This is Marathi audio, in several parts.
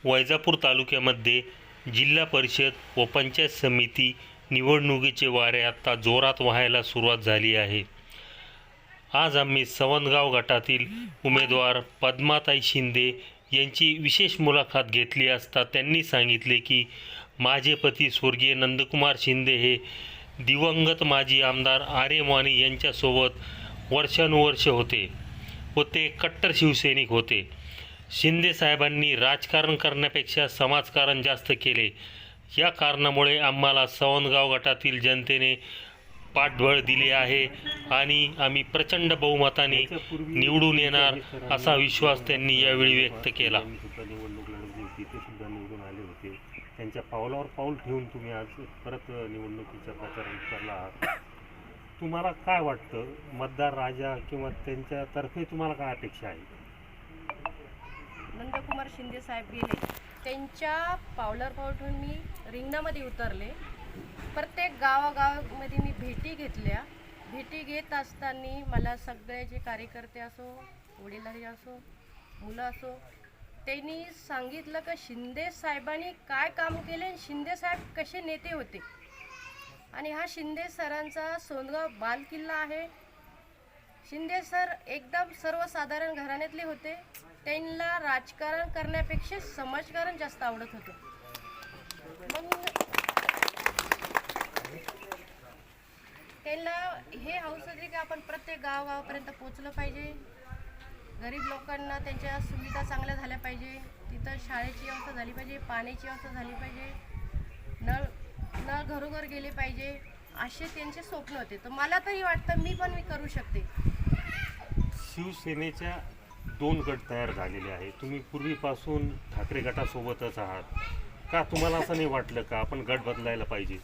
वैजापूर तालुक्यामध्ये जिल्हा परिषद व पंचायत समिती निवडणुकीचे वारे आता जोरात वाहायला सुरुवात झाली आहे. आज आम्ही सवंदगाव गटातील उमेदवार पद्माताई शिंदे यांची विशेष मुलाखत घेतली असता त्यांनी सांगितले की माझे पती स्वर्गीय नंदकुमार शिंदे हे दिवंगत माजी आमदार आर्य माने यांच्यासोबत वर्षानुवर्ष होते व ते कट्टर शिवसैनिक होते. शिंदे साहेबांनी राजकारण करण्यापेक्षा समाजकारण जास्त केले. या कारणामुळे आम्हाला सवंदगाव गटातील जनतेने पाठबळ दिले आहे आणि आम्ही प्रचंड बहुमताने निवडून येणार असा विश्वास त्यांनी यावेळी व्यक्त केला. निवडणूक लढवली होती, ते सुद्धा निवडून आले होते. त्यांच्या पावलावर पाऊल ठेवून तुम्ही आज परत निवडणुकीचा प्रचार करला आहात. तुम्हाला काय वाटतं, मतदार राजा किंवा त्यांच्यातर्फे तुम्हाला काय अपेक्षा आहे? नंदकुमार शिंदे साहेब गेले, त्यांच्या पावलावर पाऊल ठेवून मी रिंगणामध्ये उतरले. प्रत्येक गावागावामध्ये मी भेटी घेतल्या. भेटी घेत असताना मला सगळे जे कार्यकर्ते असो, वडीलधारी असो, मुलं असो, त्यांनी सांगितलं की शिंदे साहेबांनी काय काम केले, शिंदे साहेब कसे नेते होते. आणि हा शिंदे सरांचा सोनगाव बाल किल्ला आहे. शिंदे सर एकदम सर्वसाधारण घराण्यातले होते. त्यांना राजकारण करण्यापेक्षा समाजकारण जास्त आवडत होतं. मग त्यांना हे हौस होते की आपण प्रत्येक गावागावापर्यंत पोचलं पाहिजे. गरीब लोकांना त्यांच्या सुविधा चांगल्या झाल्या पाहिजे. तिथं शाळेची व्यवस्था झाली पाहिजे, पाण्याची व्यवस्था झाली पाहिजे, नळ घरोघर गेले पाहिजे, असे त्यांचे स्वप्न होते. तर मला तरी वाटतं मी करू शकते. शिवसेनेच्या 2 गट तयार झालेले आहे. तुम्ही पूर्वीपासून ठाकरे गटासोबतच आहात. का तुम्हाला असं नाही वाटलं का आपण गट बदलायला पाहिजे?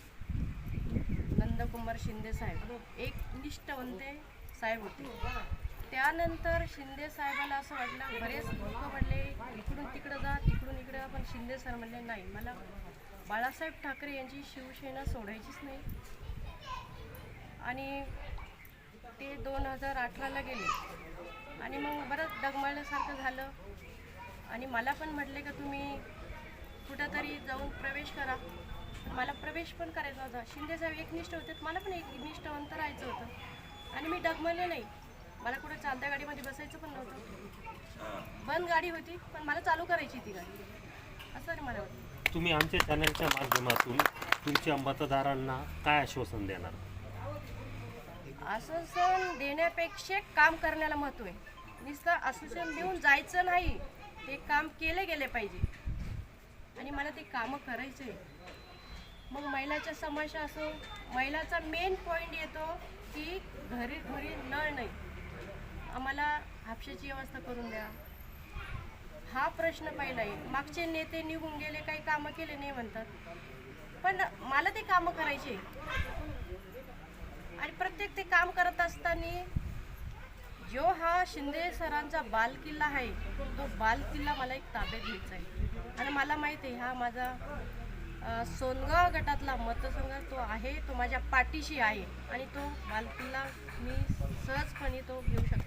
नंदकुमार शिंदे साहेब एक निष्ठावंत साहेब होते. त्यानंतर शिंदे साहेबाला असं वाटलं, बरेच लोक म्हणले इकडून तिकडं जा, तिकडून इकडं, पण शिंदे सर म्हणले नाही, मला बाळासाहेब ठाकरे यांची शिवसेना सोडायचीच नाही. आणि ते 2018ला गेले आणि मग बरंच डगमळल्यासारखं झालं. आणि मला पण म्हटले का तुम्ही कुठंतरी जाऊन प्रवेश करा. मला प्रवेश पण करायचा होता. शिंदे साहेब एकनिष्ठ होते, मला पण एकनिष्ठावंत राहायचं होतं. आणि मी डगमळले नाही. मला कुठं चालत्या गाडीमध्ये बसायचं पण नव्हतं. बंद गाडी होती पण मला चालू करायची ती गाडी, असं मला वाटतं. तुम्ही आमच्या चॅनलच्या माध्यमातून तुमच्या मतदारांना काय आश्वासन देणार? आश्वासन देण्यापेक्षा काम करण्याला महत्त्व आहे. नुसतं आश्वासन देऊन जायचं नाही, ते काम केले गेले पाहिजे. आणि मला ते कामं करायचे. मग महिलाच्या समस्या असो, महिलाचा मेन पॉईंट येतो की घरी नळ नाही, आम्हाला हापशाची व्यवस्था करून द्या, हा प्रश्न पहिला आहे. मागचे नेते निघून गेले, काही कामं केले नाही म्हणतात, पण मला ते कामं करायचे. आणि प्रत्येक ते काम करत असताना जो हा शिंदे सरांचा बाल किल्ला आहे, तो बाल किल्ला मला एक ताब्यात घ्यायचा आहे. आणि मला माहिती आहे हा माझा सोनगाव गटातला मतसंघ तो आहे, तो माझ्या पाठीशी आहे. आणि तो बाल किल्ला मी सहजपणे तो घेऊ शकतो.